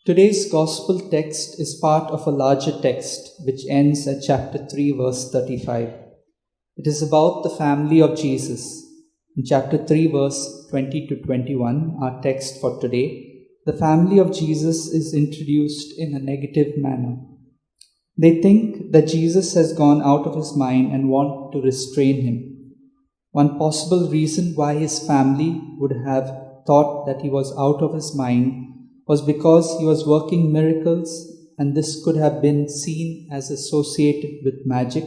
Today's Gospel text is part of a larger text which ends at chapter 3, verse 35. It is about the family of Jesus. In chapter 3, verse 20 to 21, our text for today, the family of Jesus is introduced in a negative manner. They think that Jesus has gone out of his mind and want to restrain him. One possible reason why his family would have thought that he was out of his mind was because he was working miracles, and this could have been seen as associated with magic,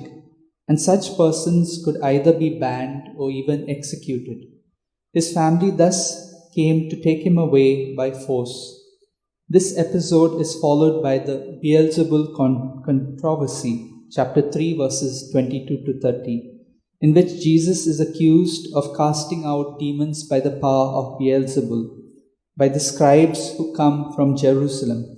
and such persons could either be banned or even executed. His family thus came to take him away by force. This episode is followed by the Beelzebul controversy, chapter 3, verses 22 to 30, in which Jesus is accused of casting out demons by the power of Beelzebul, by the scribes who come from Jerusalem.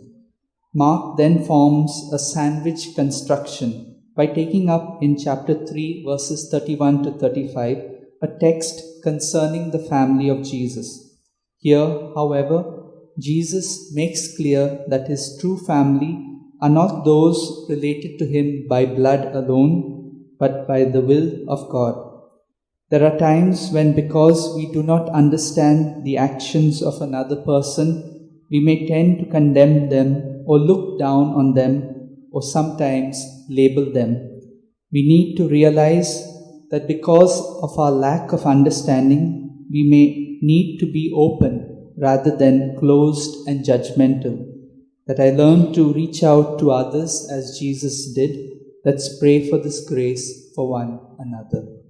Mark then forms a sandwich construction by taking up in chapter 3, verses 31 to 35, a text concerning the family of Jesus. Here, however, Jesus makes clear that his true family are not those related to him by blood alone, but by the will of God. There are times when, because we do not understand the actions of another person, we may tend to condemn them or look down on them or sometimes label them. We need to realize that because of our lack of understanding, we may need to be open rather than closed and judgmental. That I learn to reach out to others as Jesus did. Let's pray for this grace for one another.